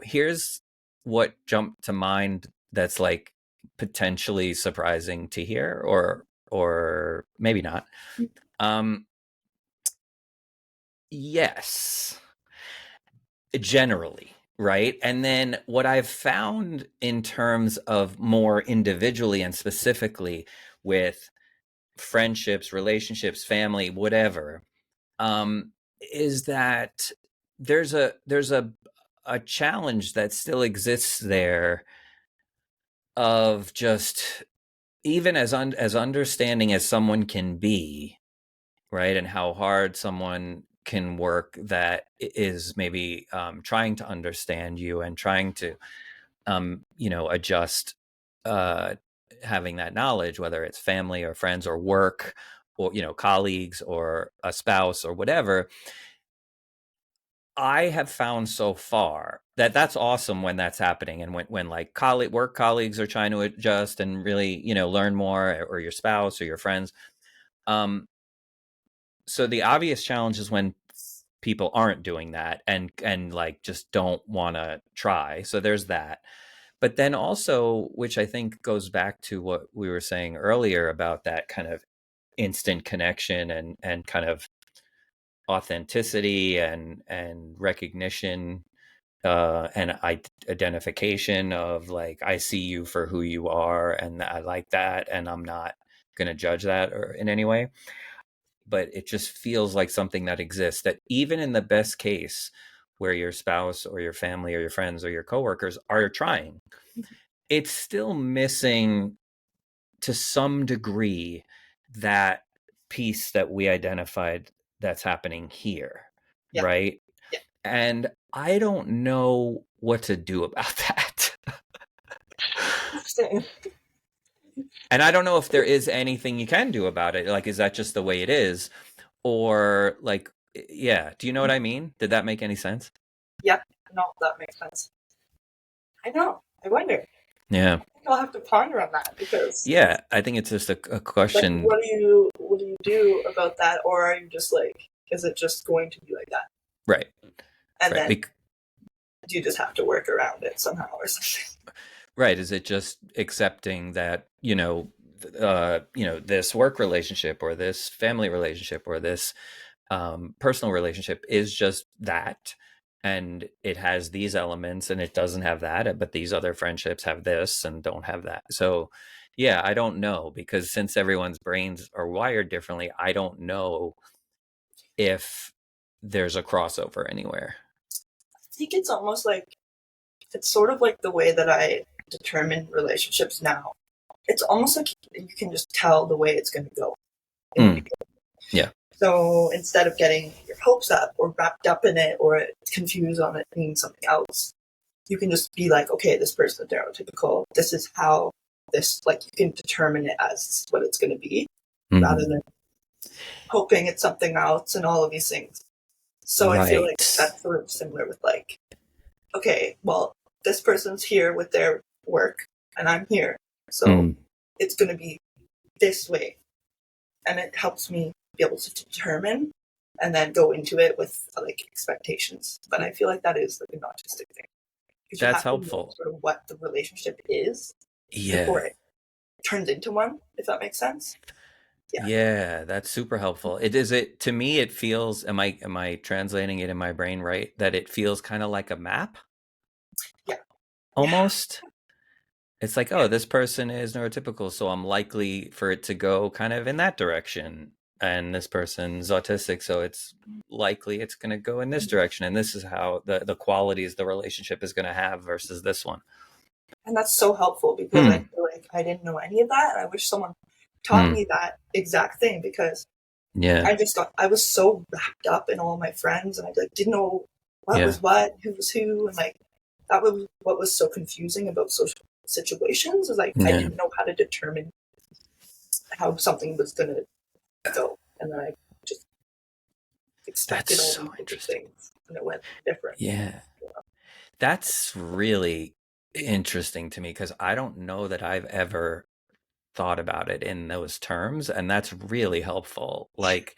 here's what jumped to mind that's like potentially surprising to hear, or maybe not. Um, yes, generally, right? And then what I've found in terms of more individually and specifically with friendships, relationships, family, whatever, is that there's a challenge that still exists there of just, even as understanding as someone can be, right, and how hard someone can work that is maybe trying to understand you and trying to adjust, uh, having that knowledge, whether it's family or friends or work or colleagues or a spouse or whatever. I have found so far that that's awesome when that's happening, and when like work colleagues are trying to adjust and really learn more, or your spouse or your friends. So the obvious challenge is when people aren't doing that and like just don't want to try. So there's that. But then also, which I think goes back to what we were saying earlier about that kind of instant connection and kind of authenticity and recognition, and identification of like, I see you for who you are and I like that, and I'm not going to judge that or in any way. But it just feels like something that exists, that even in the best case where your spouse or your family or your friends or your coworkers are trying, it's still missing to some degree that piece that we identified that's happening here. Yeah. Right. Yeah. And I don't know what to do about that. And I don't know if there is anything you can do about it. Like, is that just the way it is? Or like, yeah. Do you know what I mean? Did that make any sense? Yeah. No, that makes sense. I know. I wonder. Yeah. I'll have to ponder on that, because Yeah, I think it's just a question. Like, what do you do about that, or are you just like, is it just going to be like that? Right. And Right. then do you just have to work around it somehow or something? Right. Is it just accepting that, this work relationship or this family relationship or this personal relationship is just that, and it has these elements and it doesn't have that, but these other friendships have this and don't have that. So yeah, I don't know, because since everyone's brains are wired differently, I don't know if there's a crossover anywhere. I think it's almost like, it's sort of like the way that I determine relationships now. It's almost like you can just tell the way it's going to go. Yeah. So instead of getting your hopes up or wrapped up in it or confused on it being something else, you can just be like, okay, this person is neurotypical. This is how this, like, you can determine it as what it's going to be, rather than hoping it's something else and all of these things. So I feel like that's sort of similar with like, okay, well, this person's here with their work and I'm here. So it's going to be this way. And it helps me be able to determine and then go into it with like expectations. But I feel like that is like an autistic thing. That's helpful. To know sort of what the relationship is, yeah, before it turns into one, if that makes sense. Yeah, that's super helpful. It to me, it feels, am I translating it in my brain right, that it feels kind of like a map? Yeah. Almost. It's like, oh, this person is neurotypical, so I'm likely for it to go kind of in that direction. And this person's autistic, so it's likely it's going to go in this direction. And this is how the qualities the relationship is going to have versus this one. And that's so helpful, because I feel like I didn't know any of that. And I wish someone taught me that exact thing, because I was so wrapped up in all my friends, and I like didn't know what was what, who was who, and like that was what was so confusing about social situations, is like I didn't know how to determine how something was gonna go, and then I just expected all these things, and it went different. Yeah, that's really interesting to me, because I don't know that I've ever thought about it in those terms, and that's really helpful. Like,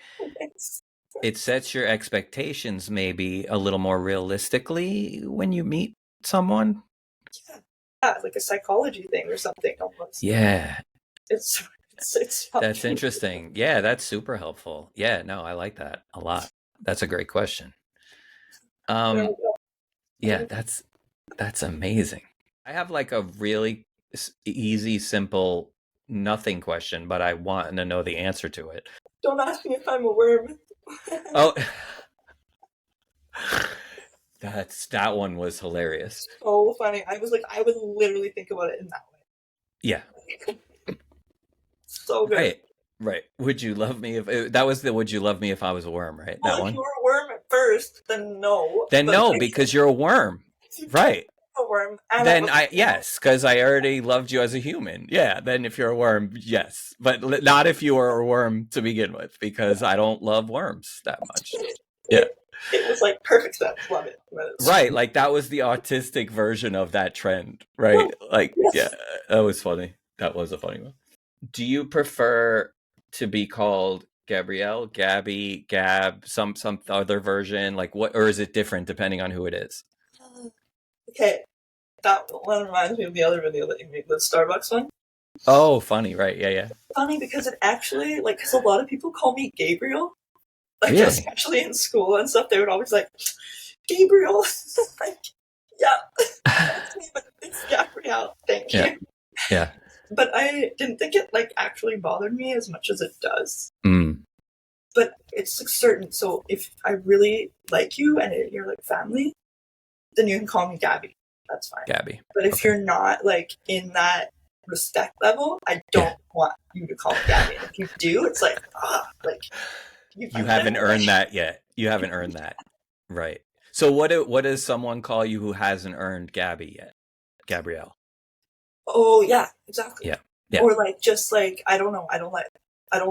it sets your expectations maybe a little more realistically when you meet someone? Yeah, like a psychology thing or something almost. Yeah, It's it's that's helped me. interesting. Yeah, that's super helpful. Yeah, no, I like that a lot. That's a great question. There we Um, go. yeah, that's amazing. I have like a really easy, simple, nothing question, but I want to know the answer to it. Don't ask me if I'm a worm. Oh, that one was hilarious. So funny. I was like, I would literally think about it in that Yeah, way. So good. right, right. Would you love me if that was the would you love me if I was a worm, right? Well, That if you one? were a worm at first, then no. Then But no, like, because you're a worm. if you became Right. a worm and I Then was I yes, because I already loved you as a human. Yeah. Then if you're a worm, yes, but not if you were a worm to begin with, because I don't love worms that much. Yeah. it, it was like perfect sense. Love it. But it's, Right. Like that was the autistic version of that trend. Right. well, Like yeah, yes. that was funny. That was a funny one. Do you prefer to be called Gabrielle, Gabby, Gab, some other version? Like what, or is it different depending on who it is? Okay, that one reminds me of the other video that you made, the Starbucks one. Oh, funny. Right. Yeah. Yeah. Funny because it actually, like, because a lot of people call me Gabriel, like, Really? especially in school and stuff, they would always like, Gabriel. Like, yeah, that's me, but it's Gabrielle. Thank Yeah. you. Yeah. But I didn't think it, like, actually bothered me as much as it does. Mm, But it's like certain, so if I really like you and you're like family, then you can call me Gabby. That's fine. Gabby. But if Okay. you're not like in that respect level, I Yeah. don't want you to call me Gabby. And if you do, it's like like you You offended haven't me. Like, earned that yet. You haven't earned that. Right. So what does someone call you who hasn't earned Gabby yet? Gabrielle. oh yeah, exactly. Yeah. Yeah. Or like just like I don't know. I don't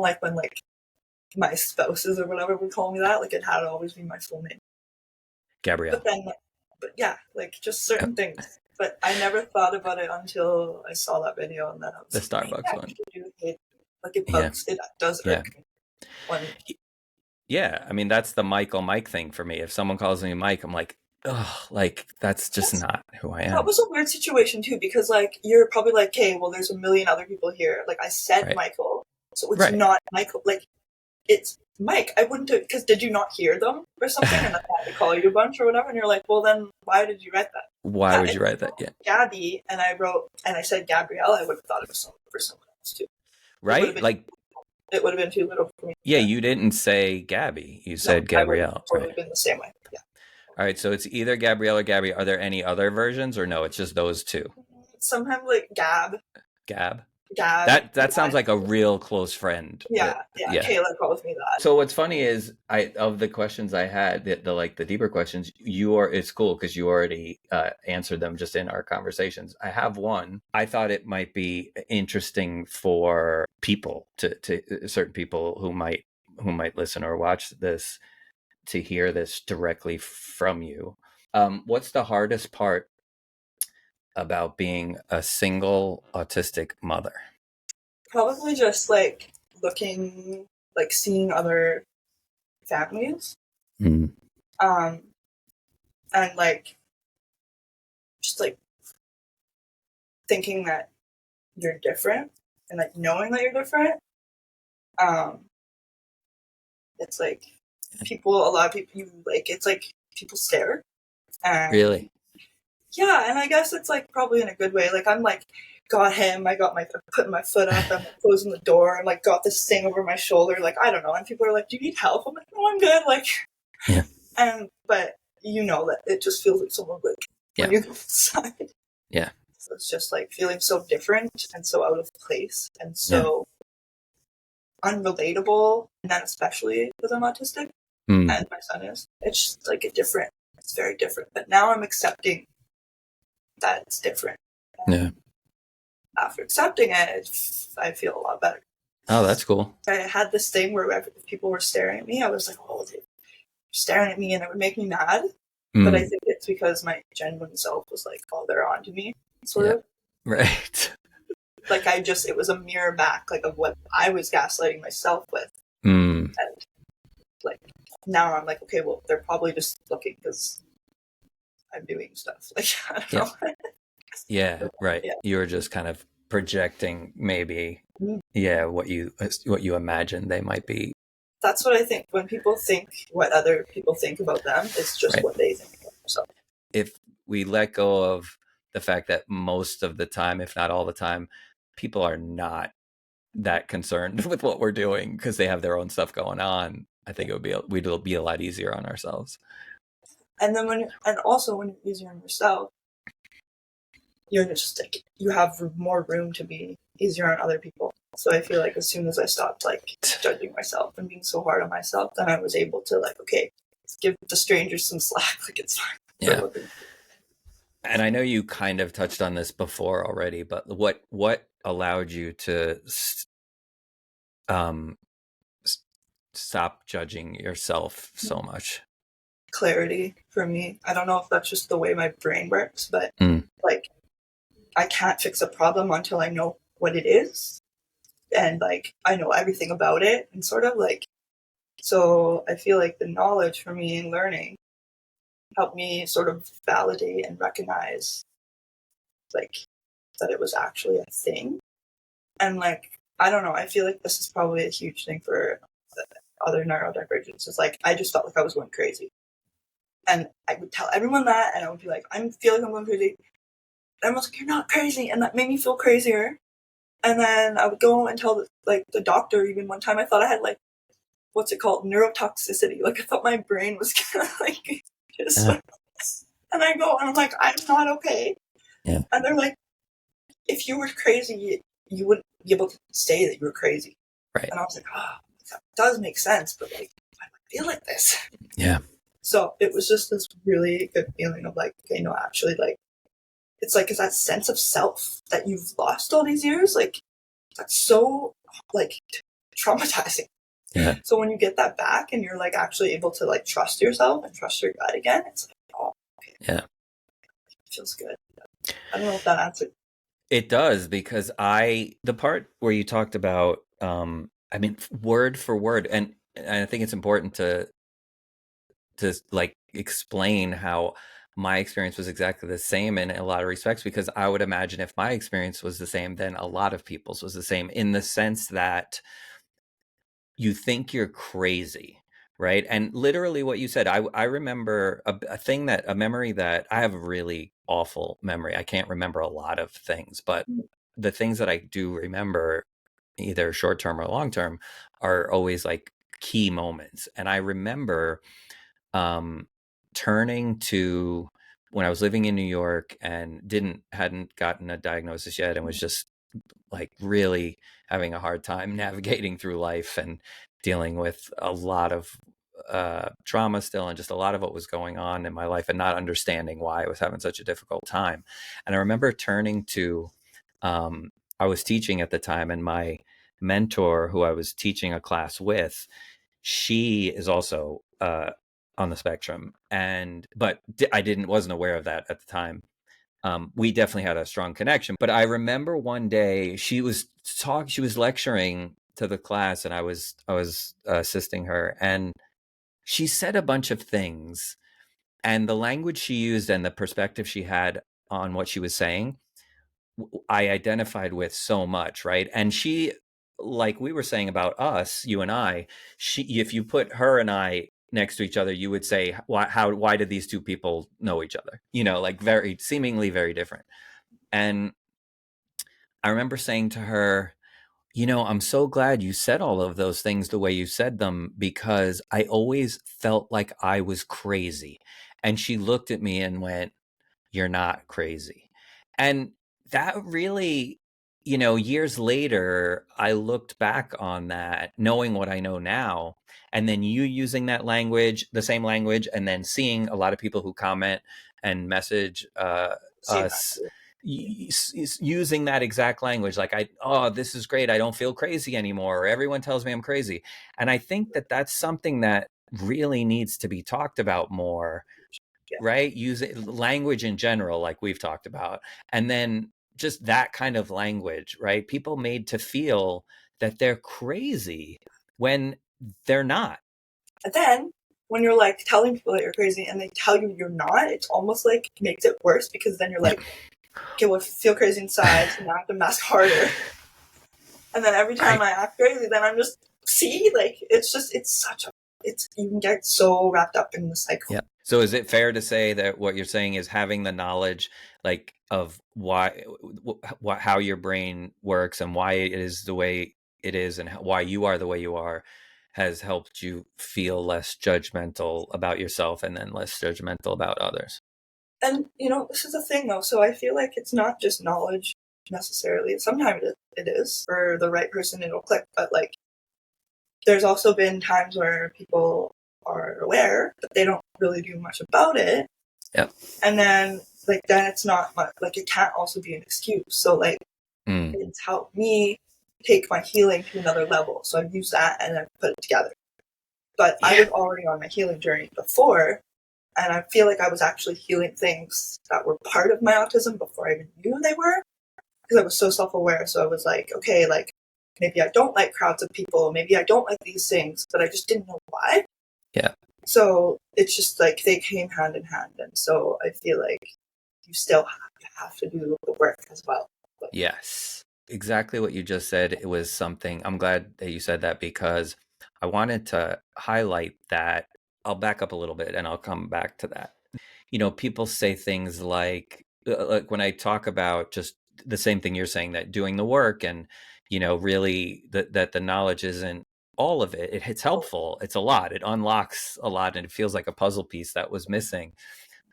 like when like my spouses or whatever would call me that. Like it had to always be my full name. But Gabrielle. then, but yeah, like just certain things. But I never thought about it until I saw that video, and then I was The like, maybe Starbucks I one. actually do hate. Like it Yeah. bugs. It does Yeah. irk me when. Yeah. I mean, that's the Michael Mike thing for me. If someone calls me Mike, I'm like, oh, like that's just That's, not who I that am. was a weird situation too, because like you're probably like, hey, well, there's a million other people here. Like I said, Right. Michael, so it's Right. not Michael. Like it's Mike. I wouldn't do because did you not hear them or something, and then I had to call you a bunch or whatever, and you're like, well, then why did you write that? Why Yeah, would if you you write that? wrote Yeah. Gabby and I wrote and I said Gabrielle, I would have thought it was for someone else too. It would have Right? been Like, it would have been too little for me. yeah, you didn't say Gabby. You No, said I would have Gabrielle. Right. totally been the same way. Yeah. All right. So it's either Gabrielle or Gabby. Are there any other versions or no? It's just those two. Sometimes like Gab. Gab, That sounds like a real close friend. That yeah. yeah. Kayla calls me that. So what's funny is I of the questions I had, the like the deeper questions, it's cool because you already answered them just in our conversations. I have one. I thought it might be interesting for people to certain people who might listen or watch this to hear this directly from you. What's the hardest part about being a single autistic mother? Probably just like looking, like seeing other families, Mm. um, and like just like thinking that you're different and like knowing that you're different. Um, it's like a lot of people, you like, it's like people stare, and Really? yeah, and I guess it's like probably in a good way. Like I'm like got him, I'm putting my foot up, I'm like, closing the door, I'm like got this thing over my shoulder, like I don't know, and people are like, "Do you need help?" I'm like, "No, I'm good." Like, Yeah. and but you know that it just feels like someone like when Yeah. you go inside. Yeah. So it's just like feeling so different and so out of place and Yeah. so unrelatable, and then especially because I'm autistic Mm. and my son is. It's just like it's very different. But now I'm accepting that it's different. Yeah. After accepting it, I feel a lot better. Oh, that's cool. I had this thing where if people were staring at me, I was like, oh, they're staring at me, and it would make me mad. But I Mm. think it's because my genuine self was like, oh, they're on to me, sort Yeah. of. Right. Like it was a mirror back, like of what I was gaslighting myself with. Mm. And like now I'm like, okay, well, they're probably just looking because I'm doing stuff. Like, I don't Yeah. know. Yeah. Right. Yeah. You were just kind of projecting maybe, Mm. yeah, what you imagine they might be. That's what I think. When people think what other people think about them, it's just Right. what they think about themselves. If we let go of the fact that most of the time, if not all the time, people are not that concerned with what we're doing because they have their own stuff going on, I think we'd be a lot easier on ourselves. And then and also when you're easier on yourself, you're just like, you have more room to be easier on other people. So I feel like as soon as I stopped like judging myself and being so hard on myself, then I was able to like, okay, give the strangers some slack. Like, it's fine. Yeah. And I know you kind of touched on this before already, but what allowed you to um, stop judging yourself so much? Clarity for me. I don't know if that's just the way my brain works, but like, I can't fix a problem until I know what it is. And like, I know everything about it, and sort of like, so I feel like the knowledge for me and learning helped me sort of validate and recognize like that it was actually a thing. And like, I don't know, I feel like this is probably a huge thing for other neurodivergents. It's like, I just felt like I was going crazy. And I would tell everyone that, and I would be like, I'm feeling I'm going crazy. And everyone's like, you're not crazy. And that made me feel crazier. And then I would go and tell the doctor, even one time I thought I had like, what's it called? Neurotoxicity. Like, I thought my brain was gonna like just, and I go and I'm like, I'm not okay. Yeah. And they're like, if you were crazy, you wouldn't be able to say that you were crazy. Right. And I was like, oh, that does make sense, but like, why do I feel like this? Yeah. So it was just this really good feeling of like, okay, no, actually, like, it's like, it's that sense of self that you've lost all these years. Like, that's so like traumatizing. Yeah. So when you get that back and you're like actually able to like trust yourself and trust your gut again, it's like, oh, okay. Yeah. It feels good. I don't know if that answered. It does, because the part where you talked about, I mean, word for word, and I think it's important to like explain how my experience was exactly the same in a lot of respects, because I would imagine if my experience was the same, then a lot of people's was the same, in the sense that you think you're crazy, right? And literally what you said, I remember a memory that I have a really awful memory. I can't remember a lot of things, but the things that I do remember, either short term or long term, are always like key moments. And I remember turning to, when I was living in New York and hadn't gotten a diagnosis yet, and was just like really having a hard time navigating through life and dealing with a lot of trauma still, and just a lot of what was going on in my life, and not understanding why I was having such a difficult time. And I remember turning to, I was teaching at the time, and my mentor, who I was teaching a class with, she is also on the spectrum, but I wasn't aware of that at the time. We definitely had a strong connection. But I remember one day she was lecturing to the class, and I was assisting her, and she said a bunch of things, and the language she used and the perspective she had on what she was saying, I identified with so much, right? And she, like we were saying about us, you and I, if you put her and I next to each other, you would say, why did these two people know each other? Like seemingly very different. And I remember saying to her, I'm so glad you said all of those things the way you said them, because I always felt like I was crazy. And she looked at me and went, "You're not crazy." And that really, years later, I looked back on that, knowing what I know now, and then you using that language, the same language, and then seeing a lot of people who comment and message us using that exact language, like, oh, this is great, I don't feel crazy anymore, or everyone tells me I'm crazy. And I think that that's something that really needs to be talked about more, Yeah. right? Using language in general, like we've talked about, and then just that kind of language, right? People made to feel that they're crazy when they're not. And then when you're like telling people that you're crazy and they tell you you're not, it's almost like makes it worse because then you're Yep. like, okay, well, I feel crazy inside, so now I have to mask harder. And then every time Right. I act crazy, then I'm just, see, like, it's just, it's such a, it's, you can get so wrapped up in the cycle. Yeah. So is it fair to say that what you're saying is having the knowledge, like, of why, how your brain works and why it is the way it is and why you are the way you are, has helped you feel less judgmental about yourself and then less judgmental about others? And, you know, this is the thing though. So I feel like it's not just knowledge necessarily. Sometimes it is. For the right person, it'll click. But like, there's also been times where people are aware, but they don't really do much about it. Yep. And then, like, then it's not much, like, it can't also be an excuse. So, like, Mm. it's helped me take my healing to another level. So I've used that and I've put it together. But I Yeah. was already on my healing journey before, and I feel like I was actually healing things that were part of my autism before I even knew they were, because I was so self-aware. So I was like, okay, like, maybe I don't like crowds of people, maybe I don't like these things, but I just didn't know why. Yeah. So it's just like they came hand in hand. And so I feel like you still have to do the work as well. But Yes. Exactly what you just said. It was something, I'm glad that you said that because I wanted to highlight that. I'll back up a little bit and I'll come back to that. You know, people say things like when I talk about just the same thing you're saying, that doing the work and, you know, really that the knowledge isn't all of it. It's helpful. It's a lot. It unlocks a lot and it feels like a puzzle piece that was missing.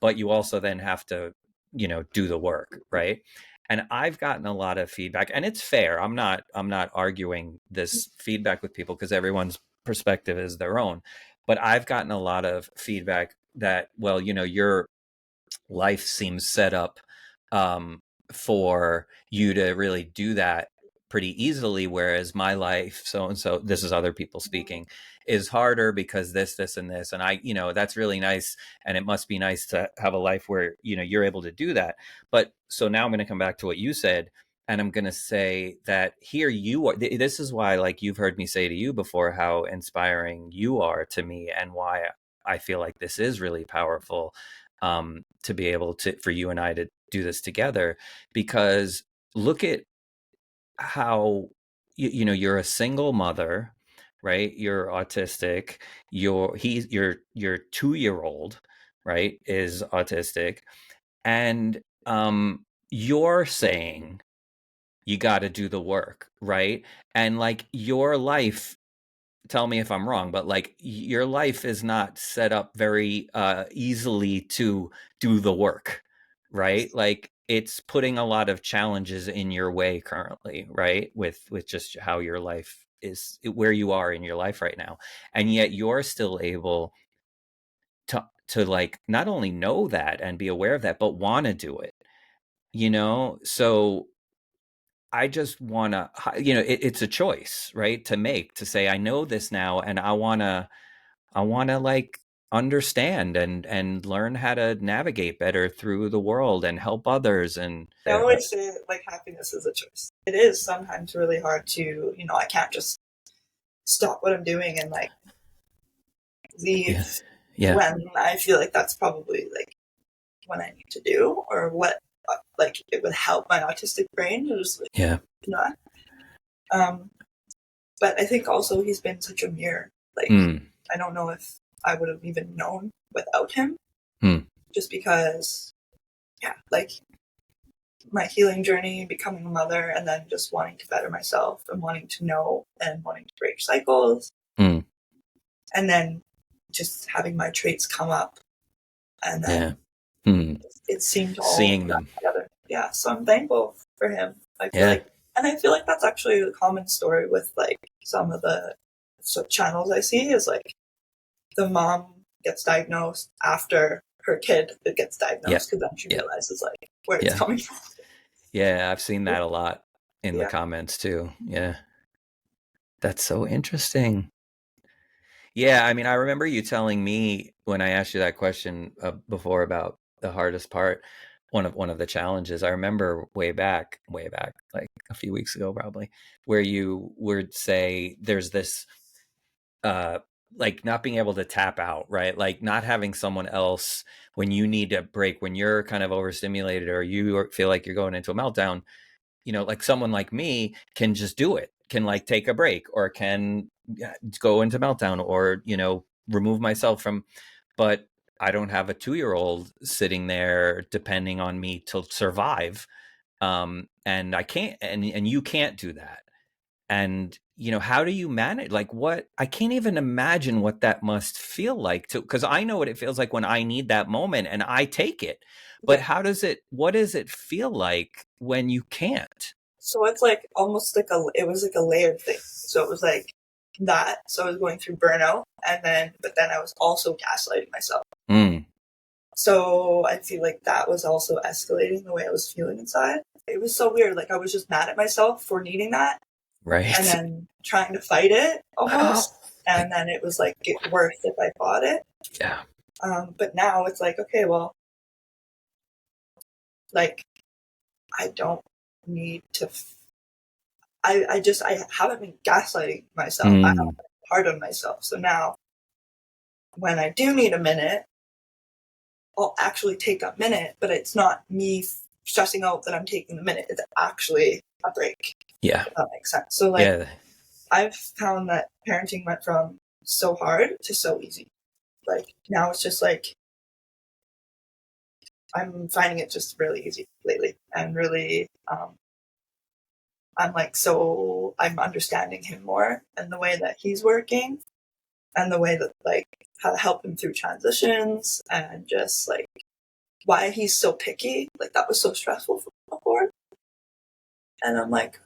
But you also then have to, you know, do the work, right? And I've gotten a lot of feedback, and it's fair. I'm not arguing this feedback with people because everyone's perspective is their own. But I've gotten a lot of feedback that, well, you know, your life seems set up um, for you to really do that pretty easily, whereas my life, so and so, this is other people speaking, is harder because this and this, and I, you know, that's really nice, and it must be nice to have a life where, you know, you're able to do that. But so now I'm going to come back to what you said, and I'm going to say that here you are. This is why, like, you've heard me say to you before how inspiring you are to me, and why I feel like this is really powerful, to be able to, for you and I to do this together, because look at how, you know, you're a single mother, right? You're autistic. Your 2-year-old, right, is autistic, and you're saying you got to do the work, right? And like your life, tell me if I'm wrong, but like your life is not set up very easily to do the work, right? Like it's putting a lot of challenges in your way currently, right? With just how your life is, where you are in your life right now. And yet you're still able to like not only know that and be aware of that, but want to do it, you know? So I just want to, you know, it's a choice, right? To make, to say, I know this now and I want to like understand and learn how to navigate better through the world and help others. And I always say, like, happiness is a choice. It is sometimes really hard to, you know, I can't just stop what I'm doing and, like, yeah, leave yeah, when I feel like that's probably, like, what I need to do or what, like, it would help my autistic brain to just, like, yeah, not. Um, but I think also he's been such a mirror. Like, mm, I don't know if I would have even known without him, mm, just because, yeah, like, my healing journey, becoming a mother, and then just wanting to better myself and wanting to know and wanting to break cycles, mm, and then just having my traits come up, and yeah, then mm. it seemed all Seeing wrapped them, together. Yeah, so I'm thankful for him. I feel yeah, like, and I feel like that's actually a common story with like some of the channels I see is like the mom gets diagnosed after her kid gets yeah, diagnosed because then she yeah, realizes like where it's yeah, coming from. yeah. I've seen that a lot in the Yeah. comments too. Yeah, that's so interesting. Yeah, I mean, I remember you telling me when I asked you that question before about the hardest part, one of the challenges. I remember way back, like a few weeks ago, probably, where you would say there's this uh, like not being able to tap out, right? Like not having someone else when you need a break, when you're kind of overstimulated or you feel like you're going into a meltdown, like someone like me can just do it, can like take a break or can go into meltdown or, remove myself from, but I don't have a 2-year-old sitting there depending on me to survive. And I can't, and you can't do that. And how do you manage, like, what, I can't even imagine what that must feel like to, because I know what it feels like when I need that moment and I take it, but Yeah. what does it feel like when you can't? So it's like almost like it was like a layered thing. So it was like that. So I was going through burnout, but then I was also gaslighting myself. Mm, So I feel like that was also escalating the way I was feeling inside. It was so weird. Like I was just mad at myself for needing that and right. then trying to fight it Oh, almost. And then it was like get worse if I fought it. yeah. But now it's like, okay, well, like I don't need to. I haven't been gaslighting myself. I haven't Mm, been hard on myself. So now when I do need a minute, I'll actually take a minute, but it's not me stressing out that I'm taking the minute. It's actually a break, yeah. if that makes sense. So like Yeah. I've found that parenting went from so hard to so easy. Like now it's just like I'm finding it just really easy lately and really I'm like so I'm understanding him more and the way that he's working and the way that like how to help him through transitions and just like why he's so picky. Like that was so stressful for me before. And I'm like,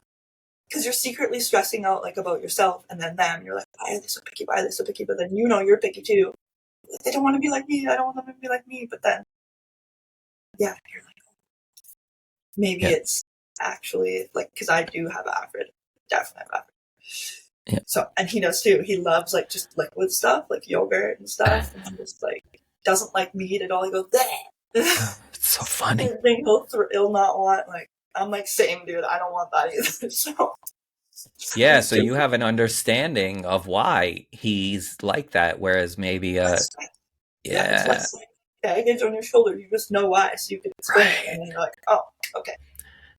because you're secretly stressing out like about yourself and then them. You're like, why are they so picky? Why are they so picky? But then you're picky too. Like, they don't want to be like me. I don't want them to be like me. But then, yeah, you're like, maybe Yeah. it's actually like because I do have acid, definitely have acid. Yeah. So and he does too. He loves like just liquid stuff, like yogurt and stuff, and I'm just like doesn't like meat at all. He goes, bleh. It's so funny. Anything he'll not want. Like I'm like, same dude. I don't want that either. So Yeah, he's so just you have an understanding of why he's like that, whereas maybe less, yeah, it's yeah, less like baggage on your shoulder. You just know why, so you can explain it, and right. then you're like, oh, okay,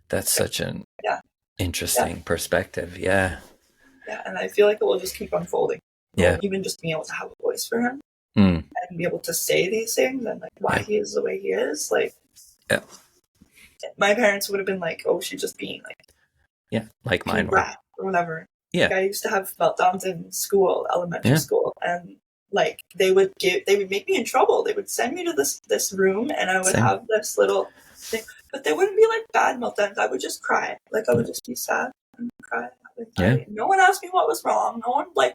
That's okay, such an yeah, yeah, interesting perspective. Yeah. yeah. And I feel like it will just keep unfolding. Yeah. Well, even just being able to have a voice for him Mm, and be able to say these things and like why yeah. he is the way he is. Like Yeah. my parents would have been like, oh, she's just being like Yeah. Like too mine were. brat or whatever. Like Yeah. I used to have meltdowns in school, elementary Yeah. school, and like they would make me in trouble. They would send me to this room, and I would Same. have this little thing, but they wouldn't be like bad meltdowns. I would just cry. Like I would just be sad and cry. Yeah. No one asked me what was wrong. No one like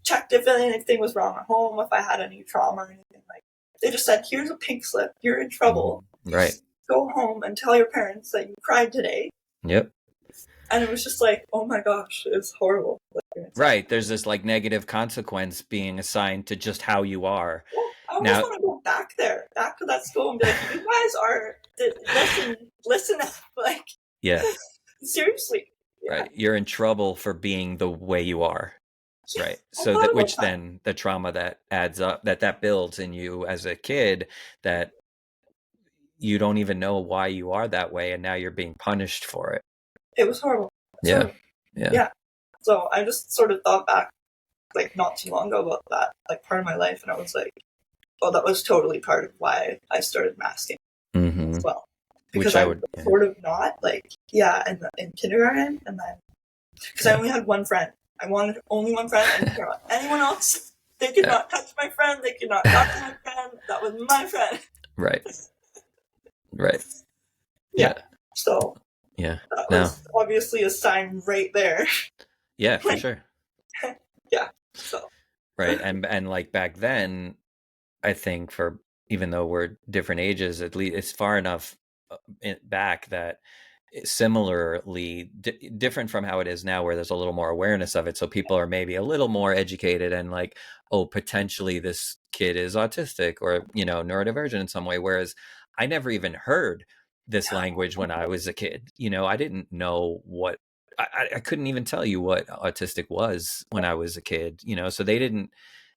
checked if anything was wrong at home, if I had any trauma or anything. Like they just said, "Here's a pink slip. You're in trouble. Right. Go home and tell your parents that you cried today." Yep. And it was just like, oh my gosh, it was horrible. Like, Right. There's this like negative consequence being assigned to just how you are. well, I almost Now, want to go back there, back to that school, and be like, you guys are listen, like yeah. seriously, yeah. Right. You're in trouble for being the way you are. Yeah, Right. I So thought that, about which that. then the trauma that adds up, that builds in you as a kid, that you don't even know why you are that way, and now you're being punished for it. It was horrible. It's Yeah. horrible. Yeah. Yeah. So I just sort of thought back, like not too long ago, about that, like part of my life, and I was like, oh, that was totally part of why I started masking Mm-hmm. as well, because Which I I was would. Yeah. sort of not like, yeah, in kindergarten, and then because I Yeah. only had one friend. I wanted only one friend. I didn't care about anyone else. They could Yeah. not touch my friend. They could not talk to my friend. That was my friend. Right. Right. Yeah. Yeah. So Yeah. that No. was obviously a sign right there. Yeah, for sure. Yeah. So Right. And like back then, I think for, even though we're different ages, at least it's far enough back that similarly different from how it is now, where there's a little more awareness of it, so people are maybe a little more educated and like, oh, potentially this kid is autistic or neurodivergent in some way, whereas I never even heard this language when I was a kid. I didn't know what, I couldn't even tell you what autistic was when I was a kid, so they didn't,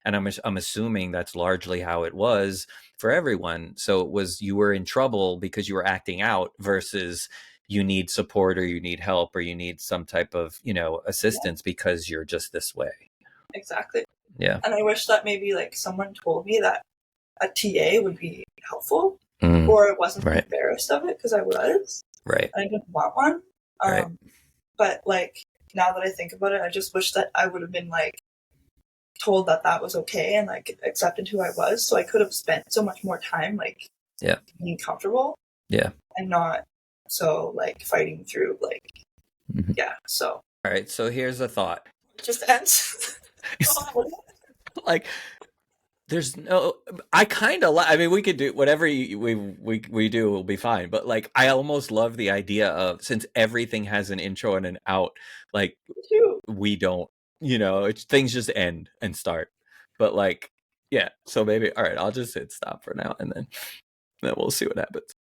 And I'm assuming that's largely how it was for everyone. So it was, you were in trouble because you were acting out versus you need support or you need help or you need some type of, assistance because you're just this way. Exactly. Yeah. And I wish that maybe like someone told me that a TA would be helpful, or I wasn't Right. embarrassed of it because I was. Right. I didn't want one. Right. But like now that I think about it, I just wish that I would have been like told that that was okay and like accepted who I was, so I could have spent so much more time like being comfortable. Yeah. And not so like fighting through like so. All right, so here's a thought. It just ends. Like, there's no, I kind of I mean, we could do whatever we do will be fine, but like I almost love the idea of, since everything has an intro and an out, like we don't, things just end and start. But like, yeah, so maybe, all right, I'll just hit stop for now and then we'll see what happens.